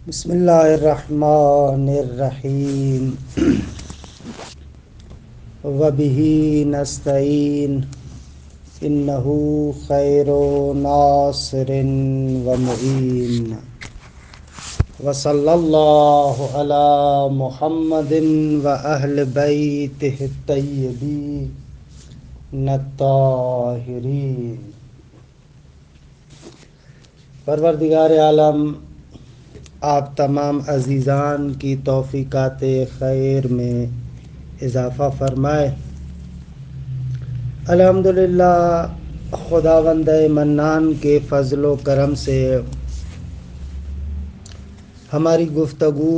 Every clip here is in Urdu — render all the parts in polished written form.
بسم اللہ الرحمن الرحیم وبہ نستعین انہ خیر ناصر ومعین وصلی اللہ علی محمد واہل بیتہ الطیبین الطاہرین۔ پروردگار عالم آپ تمام عزیزان کی توفیقات خیر میں اضافہ فرمائے۔ الحمدللہ خداوند منان کے فضل و کرم سے ہماری گفتگو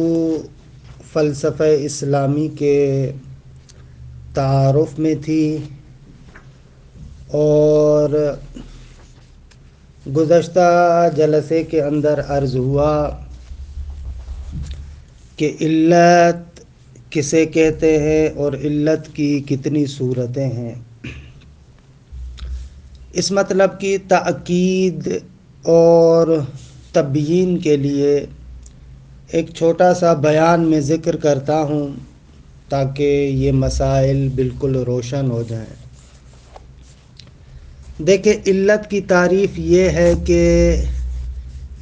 فلسفہ اسلامی کے تعارف میں تھی، اور گزشتہ جلسے کے اندر عرض ہوا کہ علت کسے کہتے ہیں اور علت کی کتنی صورتیں ہیں۔ اس مطلب کی تأکید اور تبیین کے لیے ایک چھوٹا سا بیان میں ذکر کرتا ہوں تاکہ یہ مسائل بالکل روشن ہو جائیں۔ دیکھیں، علت کی تعریف یہ ہے کہ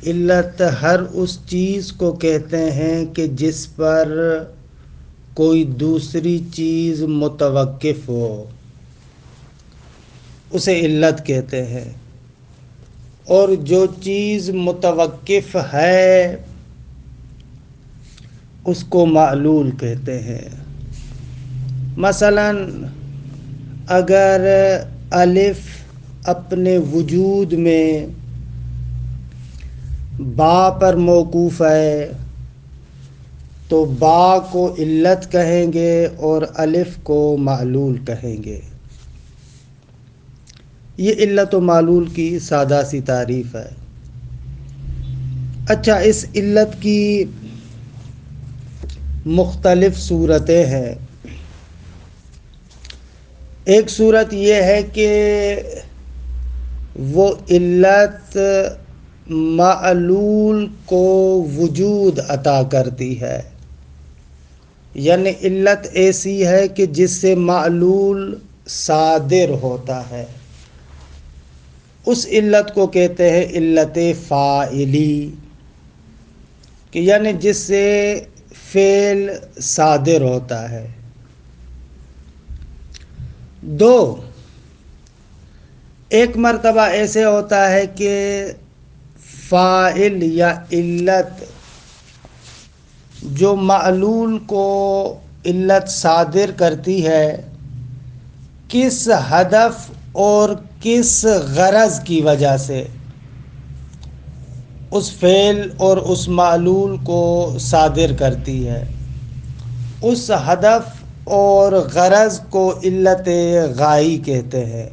علت ہر اس چیز کو کہتے ہیں کہ جس پر کوئی دوسری چیز متوقف ہو، اسے علت کہتے ہیں، اور جو چیز متوقف ہے اس کو معلول کہتے ہیں۔ مثلا اگر الف اپنے وجود میں با پر موقوف ہے تو با کو علت کہیں گے اور الف کو معلول کہیں گے۔ یہ علت و معلول کی سادہ سی تعریف ہے۔ اچھا، اس علت کی مختلف صورتیں ہیں۔ ایک صورت یہ ہے کہ وہ علت معلول کو وجود عطا کرتی ہے، یعنی علت ایسی ہے کہ جس سے معلول صادر ہوتا ہے۔ اس علت کو کہتے ہیں علت فاعلی، کہ یعنی جس سے فعل صادر ہوتا ہے۔ دو، ایک مرتبہ ایسے ہوتا ہے کہ فاعل یا علت جو معلول کو علت صادر کرتی ہے، کس ہدف اور کس غرض کی وجہ سے اس فعل اور اس معلول کو صادر کرتی ہے، اس ہدف اور غرض کو علت غائی کہتے ہیں۔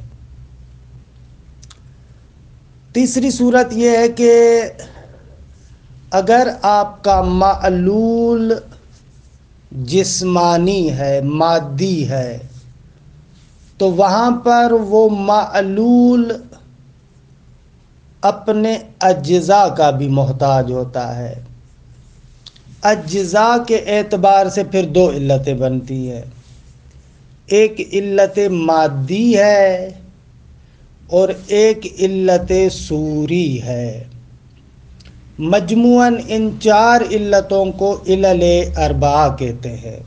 تیسری صورت یہ ہے کہ اگر آپ کا معلول جسمانی ہے، مادی ہے، تو وہاں پر وہ معلول اپنے اجزاء کا بھی محتاج ہوتا ہے۔ اجزاء کے اعتبار سے پھر دو علتیں بنتی ہیں، ایک علت مادی ہے اور ایک علت صوری ہے۔ مجموعاً ان چار علتوں کو علل اربعہ کہتے ہیں۔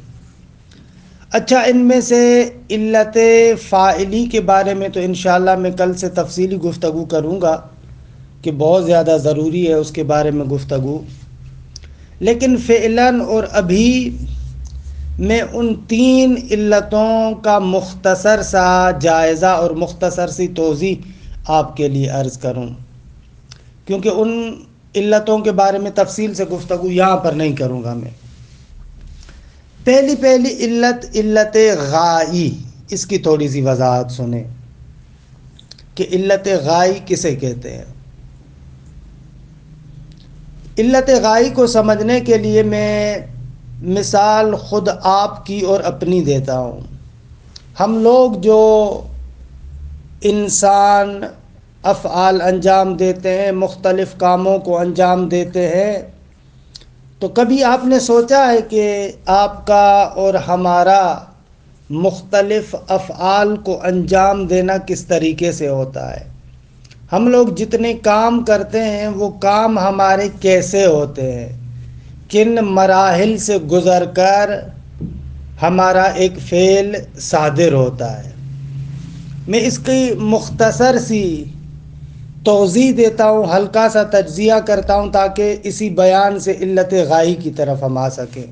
اچھا، ان میں سے علت فاعلی کے بارے میں تو انشاءاللہ میں کل سے تفصیلی گفتگو کروں گا کہ بہت زیادہ ضروری ہے اس کے بارے میں گفتگو، لیکن فعلاً اور ابھی میں ان تین علتوں کا مختصر سا جائزہ اور مختصر سی توضیح آپ کے لیے عرض کروں، کیونکہ ان علتوں کے بارے میں تفصیل سے گفتگو یہاں پر نہیں کروں گا میں۔ پہلی علت، علت غائی، اس کی تھوڑی سی وضاحت سنیں کہ علت غائی کسے کہتے ہیں۔ علت غائی کو سمجھنے کے لیے میں مثال خود آپ کی اور اپنی دیتا ہوں۔ ہم لوگ جو انسان افعال انجام دیتے ہیں، مختلف کاموں کو انجام دیتے ہیں، تو کبھی آپ نے سوچا ہے کہ آپ کا اور ہمارا مختلف افعال کو انجام دینا کس طریقے سے ہوتا ہے؟ ہم لوگ جتنے کام کرتے ہیں وہ کام ہمارے کیسے ہوتے ہیں؟ کن مراحل سے گزر کر ہمارا ایک فعل صادر ہوتا ہے؟ میں اس کی مختصر سی توضیح دیتا ہوں، ہلکا سا تجزیہ کرتا ہوں تاکہ اسی بیان سے علت غائی کی طرف ہم آ سکیں۔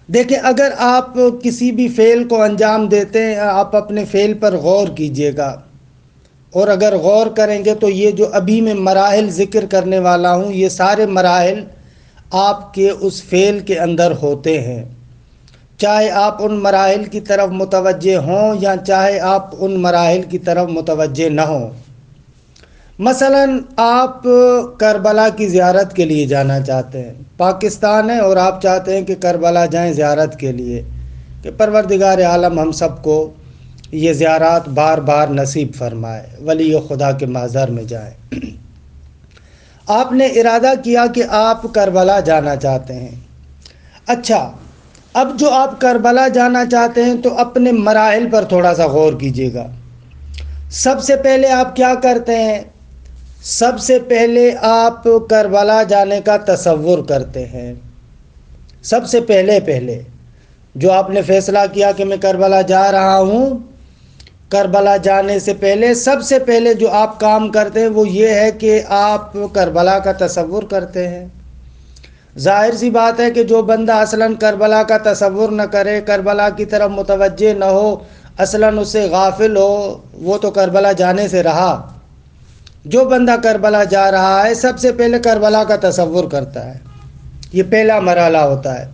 دیکھیں، اگر آپ کسی بھی فعل کو انجام دیتے ہیں، آپ اپنے فعل پر غور کیجئے گا، اور اگر غور کریں گے تو یہ جو ابھی میں مراحل ذکر کرنے والا ہوں، یہ سارے مراحل آپ کے اس فعل کے اندر ہوتے ہیں، چاہے آپ ان مراحل کی طرف متوجہ ہوں یا چاہے آپ ان مراحل کی طرف متوجہ نہ ہوں۔ مثلا آپ کربلا کی زیارت کے لیے جانا چاہتے ہیں، پاکستان ہے اور آپ چاہتے ہیں کہ کربلا جائیں زیارت کے لیے، کہ پروردگار عالم ہم سب کو یہ زیارات بار بار نصیب فرمائے، ولی خدا کے محضر میں جائیں۔ آپ نے ارادہ کیا کہ آپ کربلا جانا چاہتے ہیں۔ اچھا، اب جو آپ کربلا جانا چاہتے ہیں تو اپنے مراحل پر تھوڑا سا غور کیجیے گا۔ سب سے پہلے آپ کیا کرتے ہیں؟ سب سے پہلے آپ کربلا جانے کا تصور کرتے ہیں۔ سب سے پہلے جو آپ نے فیصلہ کیا کہ میں کربلا جا رہا ہوں، کربلا جانے سے پہلے سب سے پہلے جو آپ کام کرتے ہیں وہ یہ ہے کہ آپ کربلا کا تصور کرتے ہیں۔ ظاہر سی بات ہے کہ جو بندہ اصلاً کربلا کا تصور نہ کرے، کربلا کی طرف متوجہ نہ ہو، اصلاً اس سے غافل ہو، وہ تو کربلا جانے سے رہا۔ جو بندہ کربلا جا رہا ہے سب سے پہلے کربلا کا تصور کرتا ہے، یہ پہلا مرحلہ ہوتا ہے۔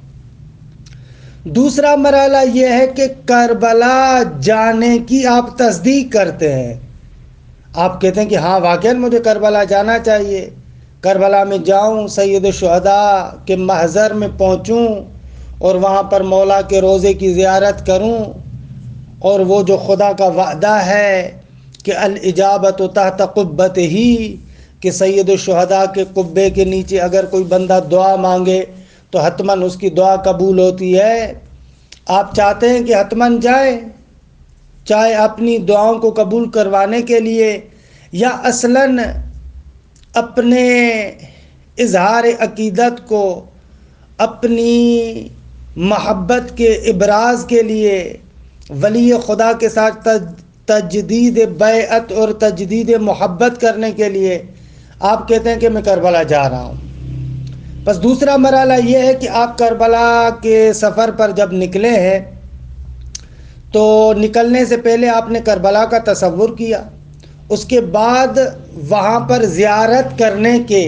دوسرا مرحلہ یہ ہے کہ کربلا جانے کی آپ تصدیق کرتے ہیں۔ آپ کہتے ہیں کہ ہاں واقعاً مجھے کربلا جانا چاہیے، کربلا میں جاؤں، سید الشہداء کے محضر میں پہنچوں اور وہاں پر مولا کے روضے کی زیارت کروں، اور وہ جو خدا کا وعدہ ہے کہ الاجابت تحت قبۃ ہی، کہ سید الشہداء کے قبے کے نیچے اگر کوئی بندہ دعا مانگے تو حتماً اس کی دعا قبول ہوتی ہے۔ آپ چاہتے ہیں کہ حتماً جائیں، چاہے اپنی دعاؤں کو قبول کروانے کے لیے یا اصلاً اپنے اظہار عقیدت کو، اپنی محبت کے ابراز کے لیے ولی خدا کے ساتھ تجدید بیعت اور تجدید محبت کرنے کے لیے آپ کہتے ہیں کہ میں کربلا جا رہا ہوں۔ بس دوسرا مرحلہ یہ ہے کہ آپ کربلا کے سفر پر جب نکلے ہیں تو نکلنے سے پہلے آپ نے کربلا کا تصور کیا، اس کے بعد وہاں پر زیارت کرنے کے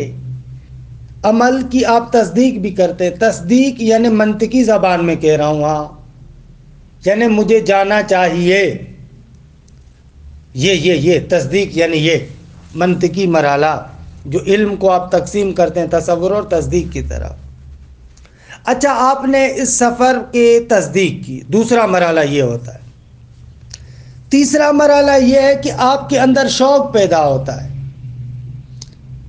عمل کی آپ تصدیق بھی کرتے ہیں۔ تصدیق یعنی منطقی زبان میں کہہ رہا ہوں، ہاں یعنی مجھے جانا چاہیے، یہ تصدیق یعنی یہ منطقی مرحلہ جو علم کو آپ تقسیم کرتے ہیں تصور اور تصدیق کی طرف۔ اچھا، آپ نے اس سفر کی تصدیق کی، دوسرا مرحلہ یہ ہوتا ہے۔ تیسرا مرحلہ یہ ہے کہ آپ کے اندر شوق پیدا ہوتا ہے۔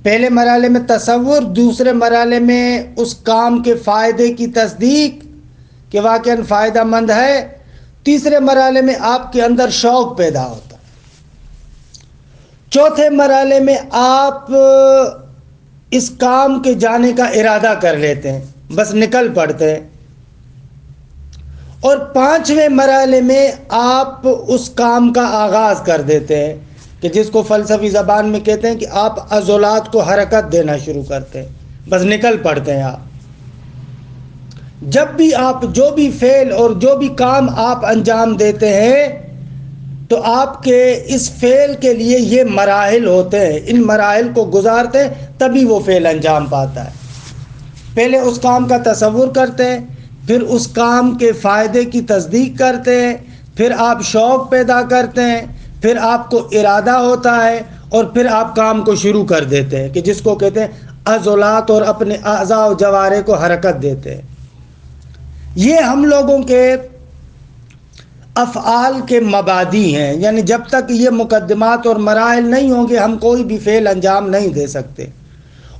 پہلے مرحلے میں تصور، دوسرے مرحلے میں اس کام کے فائدے کی تصدیق کہ واقعاً فائدہ مند ہے، تیسرے مرحلے میں آپ کے اندر شوق پیدا ہوتا ہے۔ چوتھے مرحلے میں آپ اس کام کے جانے کا ارادہ کر لیتے ہیں، بس نکل پڑتے ہیں۔ اور پانچویں مرحلے میں آپ اس کام کا آغاز کر دیتے ہیں کہ جس کو فلسفی زبان میں کہتے ہیں کہ آپ عضلات کو حرکت دینا شروع کرتے ہیں، بس نکل پڑتے ہیں آپ۔ جب بھی آپ جو بھی فعل اور جو بھی کام آپ انجام دیتے ہیں تو آپ کے اس فعل کے لیے یہ مراحل ہوتے ہیں، ان مراحل کو گزارتے ہیں تبھی وہ فعل انجام پاتا ہے۔ پہلے اس کام کا تصور کرتے ہیں، پھر اس کام کے فائدے کی تصدیق کرتے ہیں، پھر آپ شوق پیدا کرتے ہیں، پھر آپ کو ارادہ ہوتا ہے، اور پھر آپ کام کو شروع کر دیتے ہیں کہ جس کو کہتے ہیں عضلات اور اپنے اعضاء و جوارح کو حرکت دیتے ہیں۔ یہ ہم لوگوں کے افعال کے مبادی ہیں، یعنی جب تک یہ مقدمات اور مراحل نہیں ہوں گے ہم کوئی بھی فعل انجام نہیں دے سکتے۔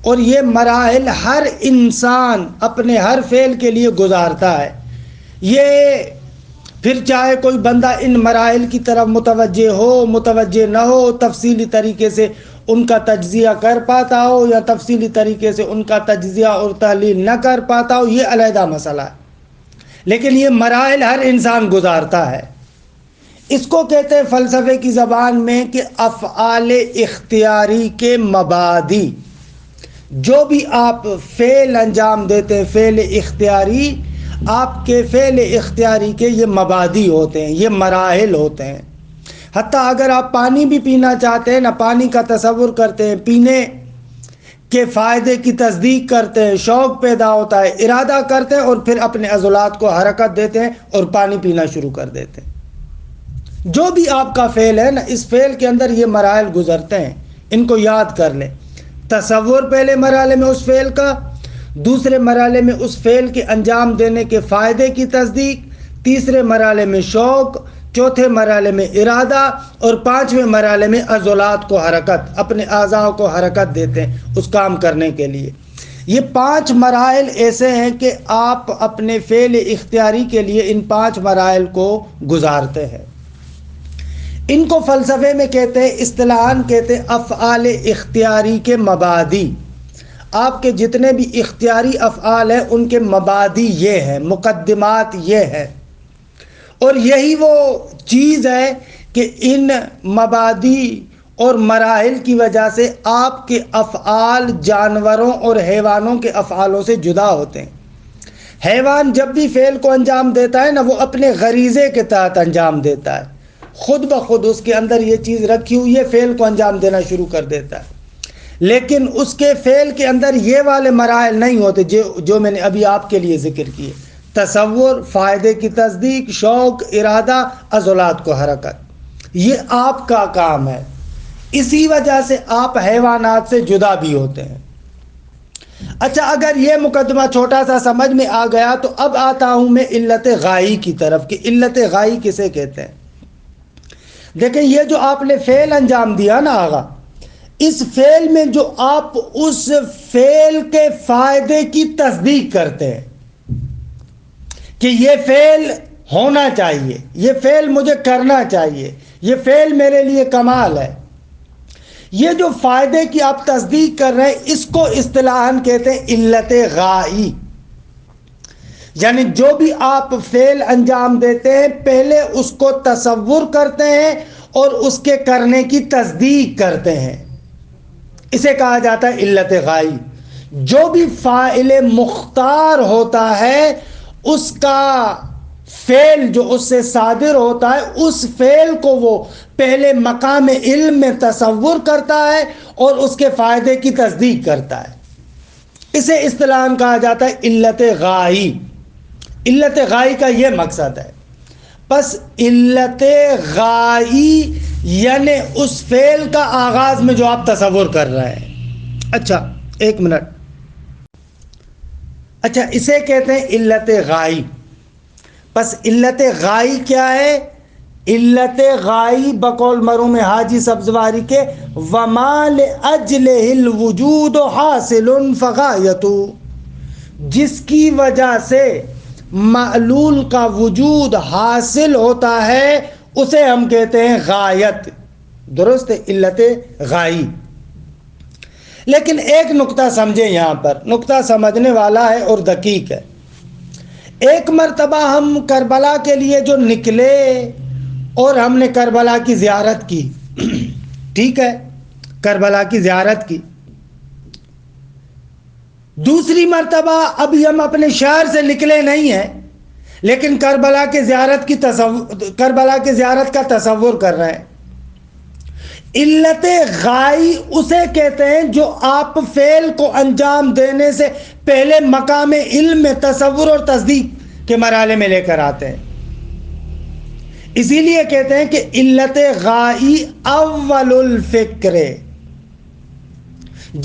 اور یہ مراحل ہر انسان اپنے ہر فعل کے لیے گزارتا ہے۔ یہ پھر چاہے کوئی بندہ ان مراحل کی طرف متوجہ ہو متوجہ نہ ہو، تفصیلی طریقے سے ان کا تجزیہ کر پاتا ہو یا تفصیلی طریقے سے ان کا تجزیہ اور تحلیل نہ کر پاتا ہو، یہ علیحدہ مسئلہ ہے، لیکن یہ مراحل ہر انسان گزارتا ہے۔ اس کو کہتے ہیں فلسفے کی زبان میں کہ افعال اختیاری کے مبادی۔ جو بھی آپ فعل انجام دیتے ہیں، فعل اختیاری، آپ کے فعل اختیاری کے یہ مبادی ہوتے ہیں، یہ مراحل ہوتے ہیں۔ حتیٰ اگر آپ پانی بھی پینا چاہتے ہیں نا، پانی کا تصور کرتے ہیں، پینے کے فائدے کی تصدیق کرتے ہیں، شوق پیدا ہوتا ہے، ارادہ کرتے ہیں اور پھر اپنے عضلات کو حرکت دیتے ہیں اور پانی پینا شروع کر دیتے ہیں۔ جو بھی آپ کا فعل ہے نا، اس فعل کے اندر یہ مراحل گزرتے ہیں، ان کو یاد کر لیں۔ تصور پہلے مرحلے میں اس فعل کا، دوسرے مرحلے میں اس فعل کے انجام دینے کے فائدے کی تصدیق، تیسرے مرحلے میں شوق، چوتھے مرحلے میں ارادہ اور پانچویں مرحلے میں عضلات کو حرکت، اپنے اعضاء کو حرکت دیتے ہیں اس کام کرنے کے لیے۔ یہ 5 مراحل ایسے ہیں کہ آپ اپنے فعل اختیاری کے لیے ان 5 مراحل کو گزارتے ہیں۔ ان کو فلسفے میں کہتے ہیں، اصطلاحاً کہتے ہیں افعال اختیاری کے مبادی۔ آپ کے جتنے بھی اختیاری افعال ہیں ان کے مبادی یہ ہیں، مقدمات یہ ہیں، اور یہی وہ چیز ہے کہ ان مبادی اور مراحل کی وجہ سے آپ کے افعال جانوروں اور حیوانوں کے افعالوں سے جدا ہوتے ہیں۔ حیوان جب بھی فعل کو انجام دیتا ہے نا، وہ اپنے غریزے کے تحت انجام دیتا ہے، خود بخود اس کے اندر یہ چیز رکھی ہوئی ہے، فعل کو انجام دینا شروع کر دیتا ہے، لیکن اس کے فعل کے اندر یہ والے مراحل نہیں ہوتے جو میں نے ابھی آپ کے لیے ذکر کیے: تصور، فائدے کی تصدیق، شوق، ارادہ، عضلات کو حرکت۔ یہ آپ کا کام ہے، اسی وجہ سے آپ حیوانات سے جدا بھی ہوتے ہیں۔ اچھا، اگر یہ مقدمہ چھوٹا سا سمجھ میں آ گیا تو اب آتا ہوں میں علت غائی کی طرف کہ علت غائی کسے کہتے ہیں۔ دیکھیں، یہ جو آپ نے فعل انجام دیا نا آغا، اس فعل میں جو آپ اس فعل کے فائدے کی تصدیق کرتے ہیں کہ یہ فعل ہونا چاہیے، یہ فعل مجھے کرنا چاہیے، یہ فعل میرے لیے کمال ہے، یہ جو فائدے کی آپ تصدیق کر رہے ہیں، اس کو اصطلاحاً کہتے ہیں علت غائی۔ یعنی جو بھی آپ فعل انجام دیتے ہیں، پہلے اس کو تصور کرتے ہیں اور اس کے کرنے کی تصدیق کرتے ہیں، اسے کہا جاتا ہے علت غائی۔ جو بھی فاعل مختار ہوتا ہے، اس کا فعل جو اس سے صادر ہوتا ہے، اس فعل کو وہ پہلے مقام علم میں تصور کرتا ہے اور اس کے فائدے کی تصدیق کرتا ہے، اسے اصطلاحاً کہا جاتا ہے علت غائی۔ علت غائی کا یہ مقصد ہے۔ پس علت غائی یعنی اس فعل کا آغاز میں جو آپ تصور کر رہے ہیں۔ اچھا، ایک منٹ۔ اچھا، اسے کہتے ہیں علت غائی۔ پس علت غائی کیا ہے؟ علت غائی بقول مرحوم حاجی سبزواری کے وَمَا لِأَجْلِهِ الْوُجُودُ حَاصِلٌ فَغَایَتُ، جس کی وجہ سے معلول کا وجود حاصل ہوتا ہے اسے ہم کہتے ہیں غایت۔ درست ہے، علت غائی۔ لیکن ایک نقطہ سمجھیں، یہاں پر نقطہ سمجھنے والا ہے اور دقیق ہے۔ ایک مرتبہ ہم کربلا کے لیے جو نکلے اور ہم نے کربلا کی زیارت کی، ٹھیک ہے، کربلا کی زیارت کی۔ دوسری مرتبہ ابھی ہم اپنے شہر سے نکلے نہیں ہیں، لیکن کربلا کے زیارت کا تصور کر رہے ہیں۔ علت غائی اسے کہتے ہیں جو آپ فعل کو انجام دینے سے پہلے مقام علم میں تصور اور تصدیق کے مرحلے میں لے کر آتے ہیں۔ اسی لیے کہتے ہیں کہ علت غائی اول الفکر۔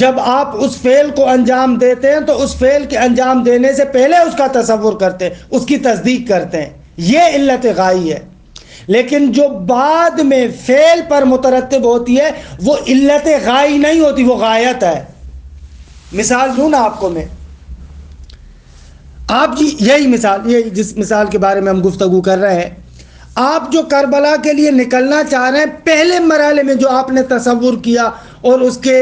جب آپ اس فعل کو انجام دیتے ہیں تو اس فعل کے انجام دینے سے پہلے اس کا تصور کرتے ہیں، اس کی تصدیق کرتے ہیں، یہ علت غائی ہے۔ لیکن جو بعد میں فعل پر مترتب ہوتی ہے وہ علت غائی نہیں ہوتی، وہ غایت ہے۔ مثال دوں نا آپ کو میں، آپ جی یہی مثال، یہی جس مثال کے بارے میں ہم گفتگو کر رہے ہیں، آپ جو کربلا کے لیے نکلنا چاہ رہے ہیں، پہلے مرحلے میں جو آپ نے تصور کیا اور اس کے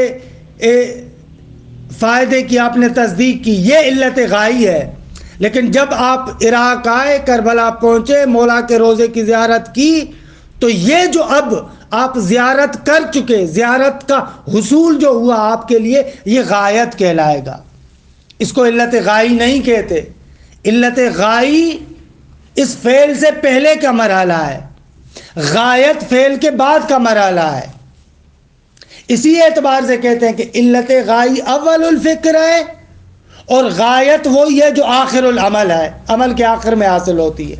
فائدے کی آپ نے تصدیق کی، یہ علت غائی ہے. لیکن جب آپ عراق آئے، کربلا پہنچے، مولا کے روضے کی زیارت کی، تو یہ جو اب آپ زیارت کر چکے، زیارت کا حصول جو ہوا آپ کے لیے، یہ غایت کہلائے گا. اس کو علت غائی نہیں کہتے. علت غائی اس فعل سے پہلے کا مرحلہ ہے، غایت فعل کے بعد کا مرحلہ ہے. اسی اعتبار سے کہتے ہیں کہ علت غائی اول الفکر ہے، اور غایت وہی ہے جو آخر العمل ہے، عمل کے آخر میں حاصل ہوتی ہے.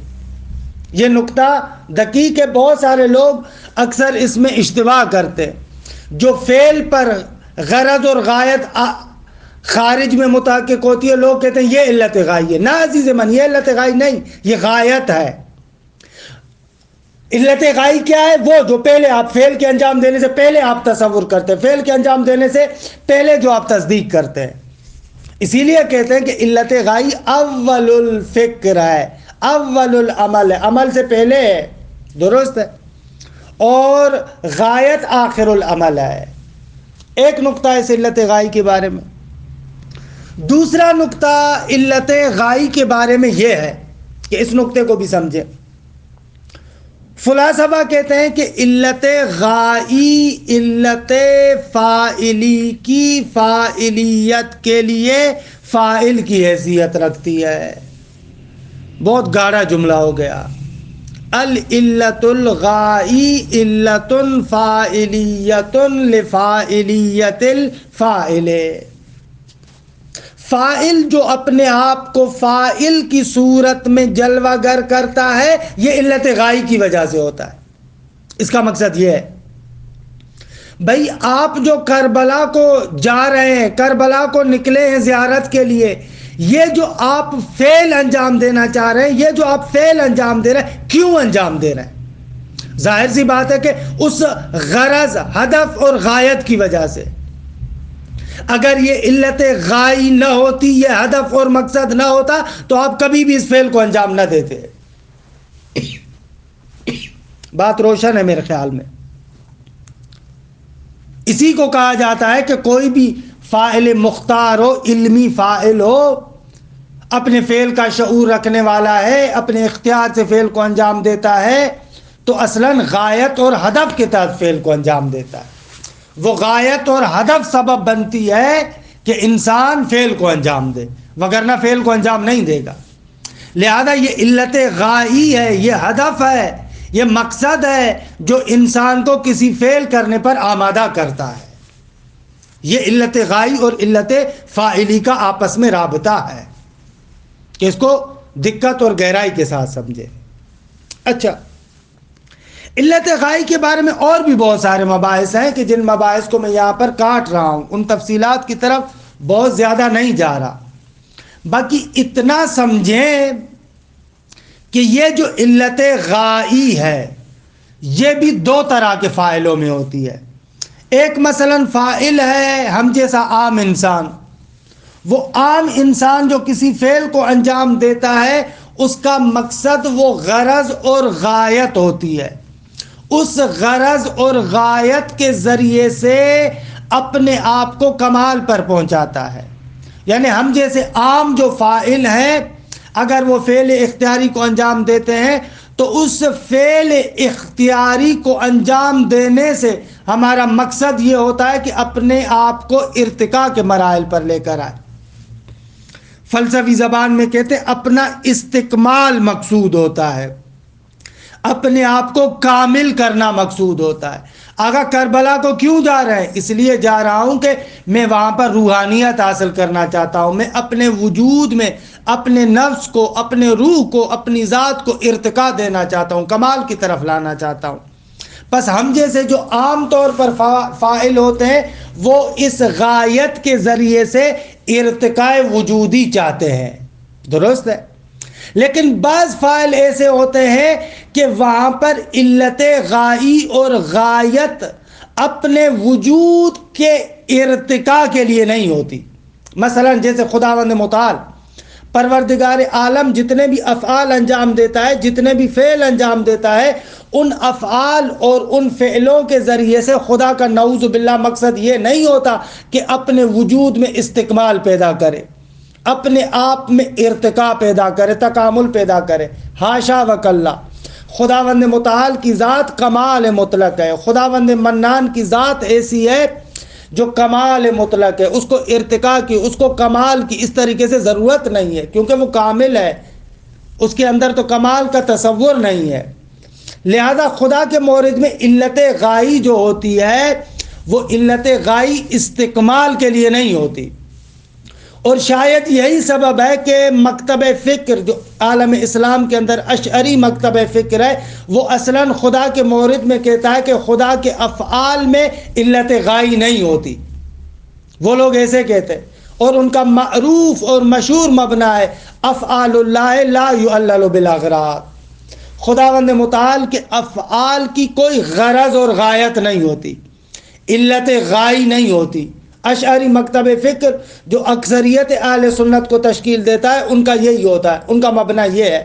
یہ نقطہ دقیق ہے. بہت سارے لوگ اکثر اس میں اشتباہ کرتے ہیں. جو فعل پر غرض اور غایت خارج میں متحقق ہوتی ہے، لوگ کہتے ہیں یہ علت غائی ہے. نہ عزیز من، یہ علت غائی نہیں، یہ غایت ہے. علت غائی کیا ہے؟ وہ جو پہلے آپ فعل کے انجام دینے سے پہلے آپ تصور کرتے ہیں، فعل کے انجام دینے سے پہلے جو آپ تصدیق کرتے ہیں. اسی لیے کہتے ہیں کہ علت غائی اول الفکر ہے، اول العمل ہے، عمل سے پہلے ہے. درست ہے. اور غایت آخر العمل ہے. ایک نقطہ اس علت غائی کے بارے میں. دوسرا نقطہ علت غائی کے بارے میں یہ ہے کہ اس نقطے کو بھی سمجھیں. فلاسفہ کہتے ہیں کہ علت غائی علت فاعلی کی فاعلیت کے لیے فاعل کی حیثیت رکھتی ہے. بہت گاڑا جملہ ہو گیا. العلت الغائی علت فاعلیت لفاعلیت الفاعل. فاعل جو اپنے آپ کو فاعل کی صورت میں جلوہ گر کرتا ہے، یہ علت غائی کی وجہ سے ہوتا ہے. اس کا مقصد یہ ہے بھائی، آپ جو کربلا کو جا رہے ہیں، کربلا کو نکلے ہیں زیارت کے لیے، یہ جو آپ فعل انجام دینا چاہ رہے ہیں، یہ جو آپ فعل انجام دے رہے ہیں، کیوں انجام دے رہے ہیں؟ ظاہر سی بات ہے کہ اس غرض، ہدف اور غایت کی وجہ سے. اگر یہ علت غائی نہ ہوتی، یہ ہدف اور مقصد نہ ہوتا، تو آپ کبھی بھی اس فعل کو انجام نہ دیتے. بات روشن ہے میرے خیال میں. اسی کو کہا جاتا ہے کہ کوئی بھی فاعل مختار ہو، علمی فاعل ہو، اپنے فعل کا شعور رکھنے والا ہے، اپنے اختیار سے فعل کو انجام دیتا ہے، تو اصلاً غایت اور ہدف کے تحت فعل کو انجام دیتا ہے. وہ غایت اور ہدف سبب بنتی ہے کہ انسان فعل کو انجام دے، وگرنہ فعل کو انجام نہیں دے گا. لہذا یہ علت غائی ہے، یہ ہدف ہے، یہ مقصد ہے جو انسان کو کسی فعل کرنے پر آمادہ کرتا ہے. یہ علت غائی اور علت فاعلی کا آپس میں رابطہ ہے کہ اس کو دقت اور گہرائی کے ساتھ سمجھے. اچھا، علت غائی کے بارے میں اور بھی بہت سارے مباحث ہیں کہ جن مباحث کو میں یہاں پر کاٹ رہا ہوں، ان تفصیلات کی طرف بہت زیادہ نہیں جا رہا. باقی اتنا سمجھیں کہ یہ جو علت غائی ہے، یہ بھی دو طرح کے فاعلوں میں ہوتی ہے. ایک مثلا فاعل ہے ہم جیسا عام انسان. وہ عام انسان جو کسی فعل کو انجام دیتا ہے، اس کا مقصد وہ غرض اور غایت ہوتی ہے. اس غرض اور غایت کے ذریعے سے اپنے آپ کو کمال پر پہنچاتا ہے. یعنی ہم جیسے عام جو فاعل ہیں، اگر وہ فعل اختیاری کو انجام دیتے ہیں، تو اس فعل اختیاری کو انجام دینے سے ہمارا مقصد یہ ہوتا ہے کہ اپنے آپ کو ارتقاء کے مراحل پر لے کر آئے. فلسفی زبان میں کہتے ہیں اپنا استکمال مقصود ہوتا ہے، اپنے آپ کو کامل کرنا مقصود ہوتا ہے. آقا کربلا کو کیوں جا رہے ہیں؟ اس لیے جا رہا ہوں کہ میں وہاں پر روحانیت حاصل کرنا چاہتا ہوں. میں اپنے وجود میں اپنے نفس کو، اپنے روح کو، اپنی ذات کو ارتقاء دینا چاہتا ہوں، کمال کی طرف لانا چاہتا ہوں. بس ہم جیسے جو عام طور پر فاعل ہوتے ہیں، وہ اس غایت کے ذریعے سے ارتقاء وجودی چاہتے ہیں. درست ہے. لیکن بعض فاعل ایسے ہوتے ہیں کہ وہاں پر علت غائی اور غایت اپنے وجود کے ارتقاء کے لیے نہیں ہوتی. مثلا جیسے خداوند متعال پروردگار عالم جتنے بھی افعال انجام دیتا ہے، جتنے بھی فعل انجام دیتا ہے، ان افعال اور ان فعلوں کے ذریعے سے خدا کا نعوذ باللہ مقصد یہ نہیں ہوتا کہ اپنے وجود میں استکمال پیدا کرے، اپنے آپ میں ارتقاء پیدا کرے، تکامل پیدا کرے، حاشا وکلا۔ خداوند متعال کی ذات کمال مطلق ہے، خداوند منان کی ذات ایسی ہے جو کمال مطلق ہے، اس کو ارتقاء کی، اس کو کمال کی اس طریقے سے ضرورت نہیں ہے، کیونکہ وہ کامل ہے، اس کے اندر تو کمال کا تصور نہیں ہے۔ لہذا خدا کے مورد میں علت غائی جو ہوتی ہے وہ علت غائی استکمال کے لیے نہیں ہوتی، اور شاید یہی سبب ہے کہ مکتب فکر جو عالم اسلام کے اندر اشعری مکتب فکر ہے، وہ اصلاً خدا کے مورد میں کہتا ہے کہ خدا کے افعال میں علت غائی نہیں ہوتی، وہ لوگ ایسے کہتے ہیں، اور ان کا معروف اور مشہور مبنی ہے افعال اللہ لا یعلل بالاغراض، خداوند متعال کے افعال کی کوئی غرض اور غایت نہیں ہوتی، علت غائی نہیں ہوتی۔ اشعری مکتب فکر جو اکثریت اہل سنت کو تشکیل دیتا ہے ان کا یہی ہوتا ہے، ان کا مبنی یہ ہے،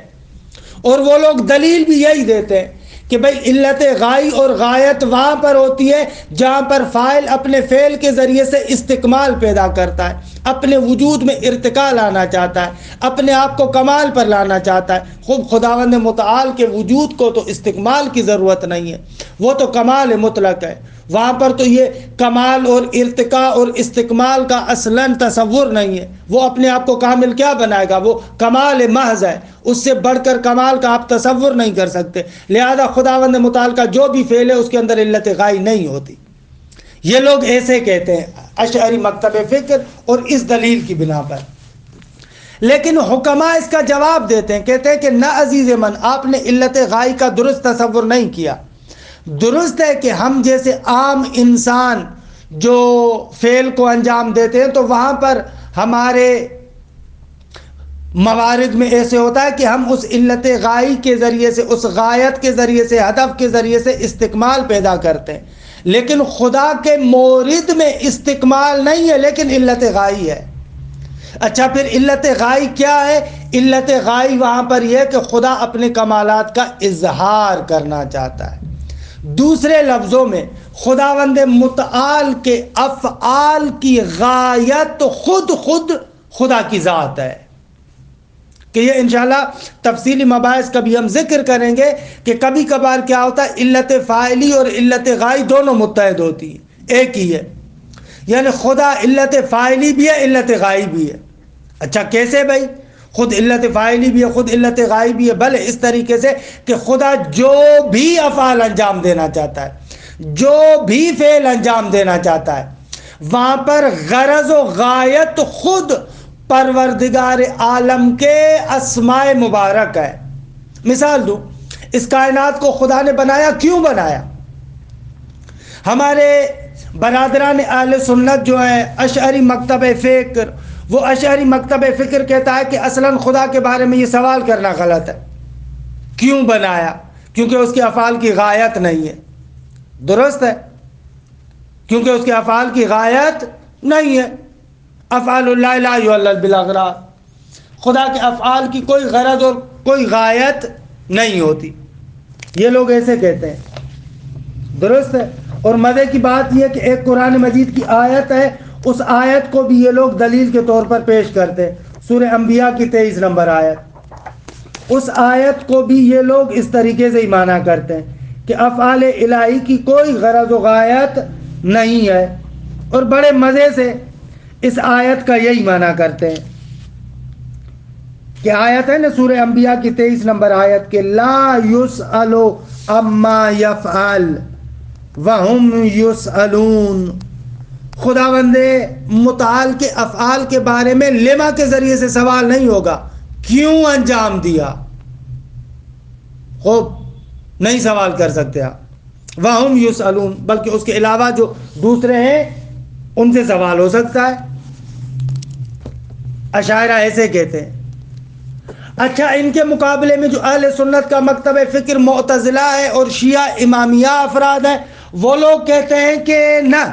اور وہ لوگ دلیل بھی یہی دیتے ہیں کہ بھئی علت غائی اور غایت وہاں پر ہوتی ہے جہاں پر فاعل اپنے فعل کے ذریعے سے استکمال پیدا کرتا ہے، اپنے وجود میں ارتقاء لانا چاہتا ہے، اپنے آپ کو کمال پر لانا چاہتا ہے۔ خوب خداوند متعال کے وجود کو تو استکمال کی ضرورت نہیں ہے، وہ تو کمال مطلق ہے، وہاں پر تو یہ کمال اور ارتقاء اور استکمال کا اصلاً تصور نہیں ہے، وہ اپنے آپ کو کامل کیا بنائے گا، وہ کمال محض ہے، اس سے بڑھ کر کمال کا آپ تصور نہیں کر سکتے۔ لہذا خداوند متعال کا جو بھی فعل ہے اس کے اندر علت غائی نہیں ہوتی، یہ لوگ ایسے کہتے ہیں اشعری مکتب فکر، اور اس دلیل کی بنا پر۔ لیکن حکماء اس کا جواب دیتے ہیں، کہتے ہیں کہ نہ عزیز من، آپ نے علت غائی کا درست تصور نہیں کیا۔ درست ہے کہ ہم جیسے عام انسان جو فعل کو انجام دیتے ہیں تو وہاں پر ہمارے موارد میں ایسے ہوتا ہے کہ ہم اس علت غائی کے ذریعے سے، اس غایت کے ذریعے سے، ہدف کے ذریعے سے استکمال پیدا کرتے ہیں، لیکن خدا کے مورد میں استکمال نہیں ہے لیکن علت غائی ہے۔ اچھا پھر علت غائی کیا ہے؟ علت غائی وہاں پر یہ ہے کہ خدا اپنے کمالات کا اظہار کرنا چاہتا ہے۔ دوسرے لفظوں میں خداوند متعال کے افعال کی غایت خود خدا کی ذات ہے، کہ یہ انشاءاللہ تفصیلی مباحث کبھی ہم ذکر کریں گے کہ کبھی کبھار کیا ہوتا ہے علت فاعلی اور علت غائی دونوں متحد ہوتی ہیں، ایک ہی ہے، یعنی خدا علت فاعلی بھی ہے، علت غائی بھی ہے۔ اچھا کیسے بھائی؟ خود علت فاعلی بھی ہے، خود علت غائی بھی ہے، بلے اس طریقے سے کہ خدا جو بھی افعال انجام دینا چاہتا ہے، جو بھی فعل انجام دینا چاہتا ہے، وہاں پر غرض و غایت خود پروردگار عالم کے اسماء مبارک ہے۔ مثال دوں، اس کائنات کو خدا نے بنایا، کیوں بنایا؟ ہمارے برادران اہل سنت جو ہے اشعری مکتب فکر، وہ اشعری مکتب فکر کہتا ہے کہ اصلاً خدا کے بارے میں یہ سوال کرنا غلط ہے، کیوں بنایا؟ کیونکہ اس کے افعال کی غایت نہیں ہے۔ درست ہے، کیونکہ اس کے افعال کی غایت نہیں ہے۔ افعال اللہ لا یعلل بالاغراض، خدا کے افعال کی کوئی غرض اور کوئی غایت نہیں ہوتی، یہ لوگ ایسے کہتے ہیں۔ درست ہے، اور مزے کی بات یہ کہ ایک قرآن مجید کی آیت ہے، اس آیت کو بھی یہ لوگ دلیل کے طور پر پیش کرتے ہیں، سورہ انبیاء کی 23 نمبر آیت، اس آیت کو بھی یہ لوگ اس طریقے سے ہی مانا کرتے ہیں کہ افعال الہی کی کوئی غرض و غایت نہیں ہے، اور بڑے مزے سے اس آیت کا یہی مانا کرتے ہیں کہ آیت ہے نا سورہ انبیاء کی 23 نمبر آیت کہ لا یسأل عما یفعل وہم یسألون، خداوند متعال کے افعال کے بارے میں لما کے ذریعے سے سوال نہیں ہوگا، کیوں انجام دیا، خوب نہیں سوال کر سکتے آپ، وہم یسألون، بلکہ اس کے علاوہ جو دوسرے ہیں ان سے سوال ہو سکتا ہے۔ اشاعرہ ایسے کہتے ہیں۔ اچھا ان کے مقابلے میں جو اہل سنت کا مکتب فکر معتزلہ ہے اور شیعہ امامیہ افراد ہیں، وہ لوگ کہتے ہیں کہ نہ،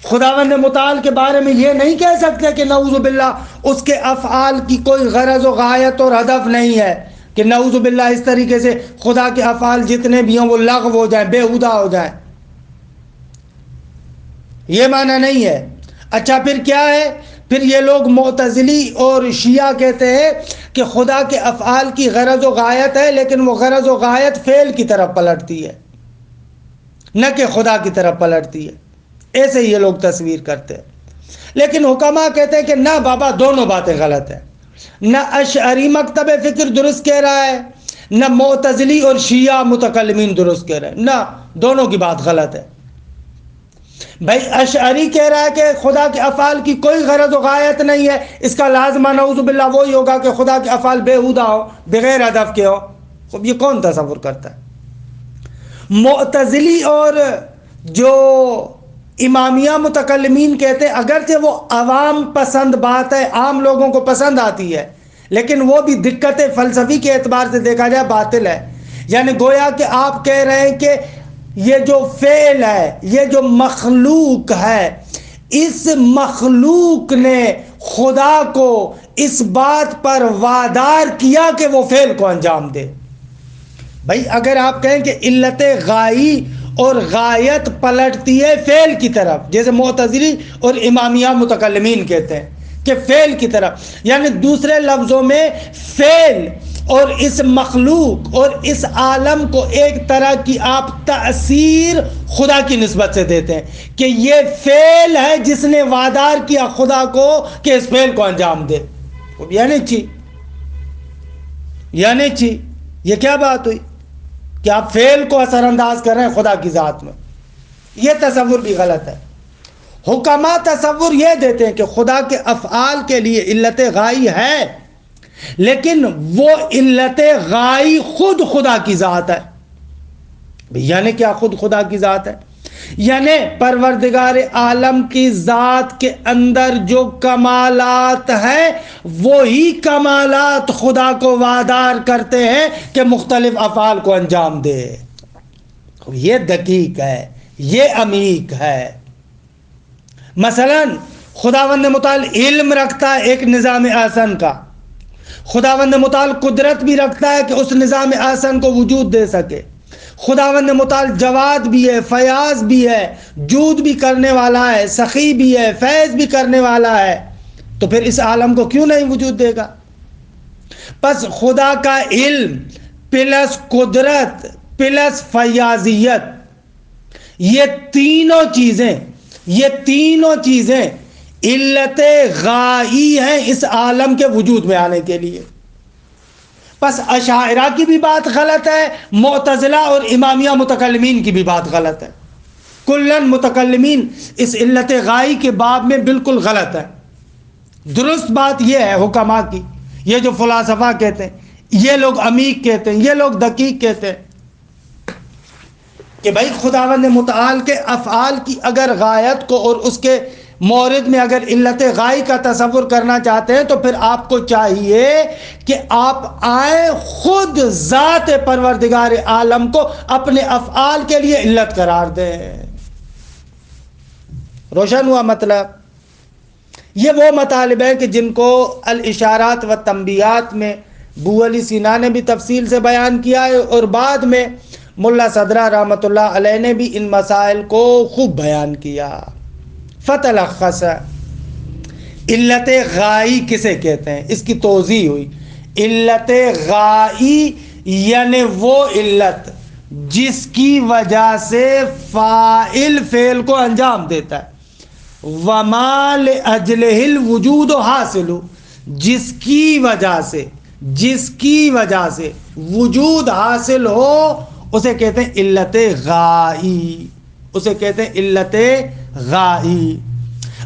خداوند متعال کے بارے میں یہ نہیں کہہ سکتے کہ نعوذ باللہ اس کے افعال کی کوئی غرض و غایت اور ہدف نہیں ہے، کہ نعوذ باللہ اس طریقے سے خدا کے افعال جتنے بھی ہوں وہ لغو ہو جائیں، بےہودہ ہو جائیں، یہ معنی نہیں ہے۔ اچھا پھر کیا ہے؟ پھر یہ لوگ معتزلی اور شیعہ کہتے ہیں کہ خدا کے افعال کی غرض و غایت ہے، لیکن وہ غرض و غایت فعل کی طرف پلٹتی ہے، نہ کہ خدا کی طرف پلٹتی ہے، ایسے یہ لوگ تصویر کرتے ہیں۔ لیکن حکماء کہتے ہیں کہ نہ بابا، دونوں باتیں غلط ہیں، نہ اشعری مکتب فکر درست کہہ رہا ہے، نہ معتزلی اور شیعہ متکلمین درست کہہ رہے ہیں، نہ، دونوں کی بات غلط ہے۔ بھائی اشعری کہہ رہا ہے کہ خدا کے افعال کی کوئی غرض و غایت نہیں ہے، اس کا لازمہ نعوذ باللہ وہی ہوگا کہ خدا کے افعال بےہودہ ہو، بغیر ہدف کے ہو۔ اب یہ کون تصور کرتا ہے؟ معتزلی اور جو امامیہ متکلمین کہتے ہیں اگرچہ وہ عوام پسند بات ہے، عام لوگوں کو پسند آتی ہے، لیکن وہ بھی دقت فلسفی کے اعتبار سے دیکھا جائے باطل ہے۔ یعنی گویا کہ آپ کہہ رہے ہیں کہ یہ جو فعل ہے، یہ جو مخلوق ہے، اس مخلوق نے خدا کو اس بات پر وادار کیا کہ وہ فعل کو انجام دے۔ بھائی اگر آپ کہیں کہ علت غائی اور غایت پلٹتی ہے فعل کی طرف، جیسے معتزلی اور امامیہ متکلمین کہتے ہیں کہ فعل کی طرف، یعنی دوسرے لفظوں میں فعل اور اس مخلوق اور اس عالم کو ایک طرح کی آپ تأثیر خدا کی نسبت سے دیتے ہیں کہ یہ فعل ہے جس نے وادار کیا خدا کو کہ اس فعل کو انجام دے۔ یعنی یہ کیا بات ہوئی کہ آپ فعل کو اثر انداز کر رہے ہیں خدا کی ذات میں؟ یہ تصور بھی غلط ہے۔ حکماء تصور یہ دیتے ہیں کہ خدا کے افعال کے لیے علت غائی ہے، لیکن وہ علت غائی خود خدا کی ذات ہے۔ یعنی کیا خود خدا کی ذات ہے؟ یعنی پروردگار عالم کی ذات کے اندر جو کمالات ہیں وہی کمالات خدا کو وادار کرتے ہیں کہ مختلف افعال کو انجام دے۔ یہ دقیق ہے، یہ عمیق ہے۔ مثلا خداوند متعال علم رکھتا ہے ایک نظام احسن کا، خداوند متعال قدرت بھی رکھتا ہے کہ اس نظام احسن کو وجود دے سکے، خداوند متعال جواد بھی ہے، فیاض بھی ہے، جود بھی کرنے والا ہے، سخی بھی ہے، فیض بھی کرنے والا ہے، تو پھر اس عالم کو کیوں نہیں وجود دے گا؟ پس خدا کا علم پلس قدرت پلس فیاضیت، یہ تینوں چیزیں علت غائی ہیں اس عالم کے وجود میں آنے کے لیے۔ پس اشاعرہ کی بھی بات غلط ہے، معتزلہ اور امامیہ متکلمین کی بھی بات غلط ہے۔ کلن متکلمین اس علت غائی کے باب میں بالکل غلط ہے۔ درست بات یہ ہے حکماء کی، یہ جو فلاسفہ کہتے ہیں، یہ لوگ عمیق کہتے ہیں، یہ لوگ دقیق کہتے ہیں کہ بھائی خداوند متعال کے افعال کی اگر غایت کو اور اس کے مورد میں اگر علت غائی کا تصور کرنا چاہتے ہیں تو پھر آپ کو چاہیے کہ آپ آئیں خود ذات پروردگار عالم کو اپنے افعال کے لیے علت قرار دیں۔ روشن ہوا مطلب؟ یہ وہ مطالب ہیں کہ جن کو الاشارات و تنبیہات میں ابو علی سینا نے بھی تفصیل سے بیان کیا ہے، اور بعد میں ملا صدرہ رحمۃ اللہ علیہ نے بھی ان مسائل کو خوب بیان کیا۔ فتلخص، علت غائی کسے کہتے ہیں اس کی توضیح ہوئی۔ علت غائی یعنی وہ علت جس کی وجہ سے فاعل فعل کو انجام دیتا ہے، وما لأجلہ الوجود حاصل، جس کی وجہ سے وجود حاصل ہو اسے کہتے ہیں علت غائی، اسے کہتے ہیں علت غائی۔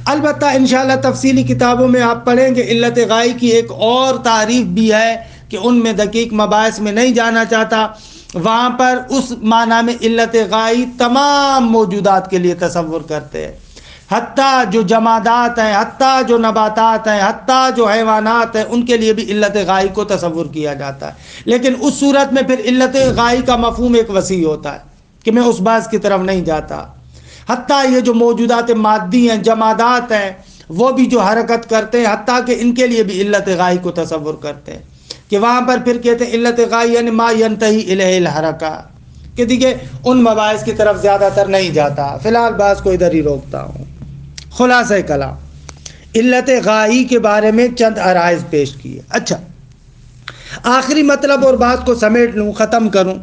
البتہ انشاءاللہ تفصیلی کتابوں میں آپ پڑھیں گے علت غائی کی ایک اور تعریف بھی ہے کہ ان میں دقیق مباحث میں نہیں جانا چاہتا، وہاں پر اس معنی میں علت غائی تمام موجودات کے لیے تصور کرتے ہیں، حتیٰ جو جمادات ہیں، حتیٰ جو نباتات ہیں، حتیٰ جو حیوانات ہیں، ان کے لیے بھی علت غائی کو تصور کیا جاتا ہے۔ لیکن اس صورت میں پھر علت غائی کا مفہوم ایک وسیع ہوتا ہے کہ میں اس بات کی طرف نہیں جاتا۔ حتیٰ یہ جو موجودات مادی ہیں، جمادات ہیں، وہ بھی جو حرکت کرتے ہیں، حتیٰ کہ ان کے لیے بھی علت غائی کو تصور کرتے ہیں کہ وہاں پر پھر کہتے ہیں علت غائی یعنی ما ینتہی الیہ الحرکہ، کہ دیکھیے ان مباحث کی طرف زیادہ تر نہیں جاتا، فی الحال بات کو ادھر ہی روکتا ہوں۔ خلاصہ کلام، علت غائی کے بارے میں چند عرائض پیش کیے۔ اچھا، آخری مطلب اور بات کو سمیٹ لوں، ختم کروں۔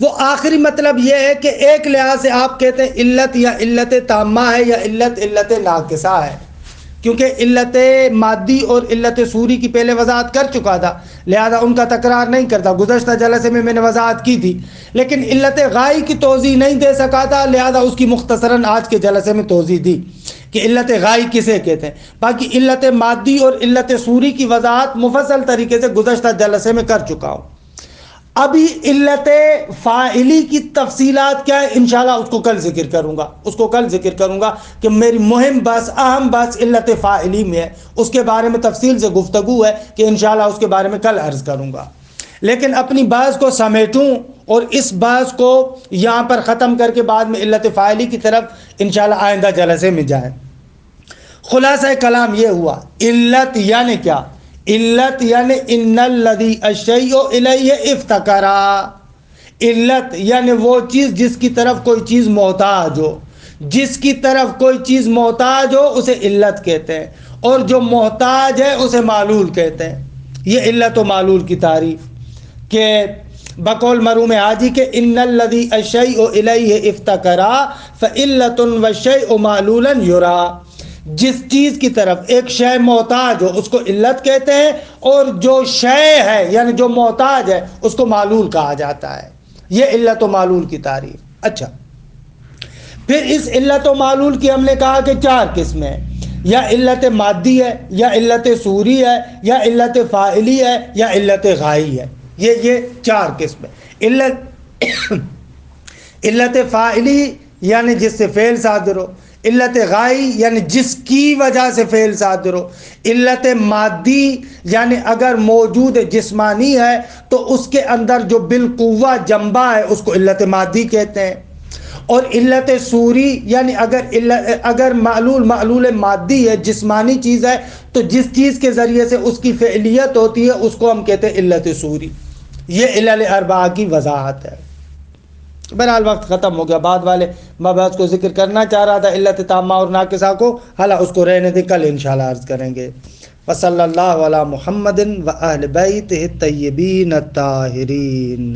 وہ آخری مطلب یہ ہے کہ ایک لحاظ سے آپ کہتے ہیں علت یا علت تامہ ہے یا علت ناقصہ ہے، کیونکہ علت مادی اور علت صوری کی پہلے وضاحت کر چکا تھا، لہذا ان کا تکرار نہیں کرتا۔ گزشتہ جلسے میں نے وضاحت کی تھی، لیکن علت غائی کی توضیح نہیں دے سکا تھا، لہذا اس کی مختصراً آج کے جلسے میں توضیح دی کہ علت غائی کسے کہتے ہیں۔ باقی علت مادی اور علت صوری کی وضاحت مفصل طریقے سے گزشتہ جلسے میں کر چکا ہوں۔ ابھی علت فاعلی کی تفصیلات کیا ہے، انشاءاللہ اس کو کل ذکر کروں گا کہ میری مہم بس، اہم بس علت فاعلی میں ہے، اس کے بارے میں تفصیل سے گفتگو ہے کہ انشاءاللہ اس کے بارے میں کل عرض کروں گا۔ لیکن اپنی بحث کو سمیٹوں اور اس بحث کو یہاں پر ختم کر کے بعد میں علت فاعلی کی طرف انشاءاللہ آئندہ جلسے میں جائیں۔ خلاصہ کلام یہ ہوا، علت یعنی کیا؟ علت یعنی ان الذی الشیء الیہ افتقرا، علت یعنی وہ چیز جس کی طرف کوئی چیز محتاج ہو، جس کی طرف کوئی چیز محتاج ہو اسے علت کہتے ہیں، اور جو محتاج ہے اسے معلول کہتے ہیں۔ یہ علت و معلول کی تعریف کہ بقول مرحوم حاجی کہ ان الذی الشیء الیہ افتقرا فعلۃ والشیء معلولا یرا، جس چیز کی طرف ایک شے محتاج ہو اس کو علت کہتے ہیں، اور جو شے ہے یعنی جو محتاج ہے اس کو معلول کہا جاتا ہے۔ یہ علت و معلول کی تعریف۔ اچھا، پھر اس علت و معلول کی ہم نے کہا کہ چار قسمیں ہیں، یا علت مادی ہے، یا علت صوری ہے، یا علت فاعلی ہے، یا علت غائی ہے۔ یہ چار قسمیں۔ علت فاعلی یعنی جس سے فعل صادر ہو، علت غائی یعنی جس کی وجہ سے فعل صادر ہو، علت مادی یعنی اگر موجود جسمانی ہے تو اس کے اندر جو بالقوہ جنبہ ہے اس کو علت مادی کہتے ہیں، اور علت صوری یعنی اگر معلول مادی ہے، جسمانی چیز ہے، تو جس چیز کے ذریعے سے اس کی فعلیت ہوتی ہے اس کو ہم کہتے ہیں علت صوری۔ یہ علل اربعہ کی وضاحت ہے۔ بہرحال وقت ختم ہو گیا، بعد والے مباحث کو ذکر کرنا چاہ رہا تھا، علت تامہ اور ناقصہ کو، حالا اس کو رہنے دے، کل انشاءاللہ عرض کریں گے۔ وصلی اللہ علی محمد و اہل بیتہ الطیبین الطاہرین۔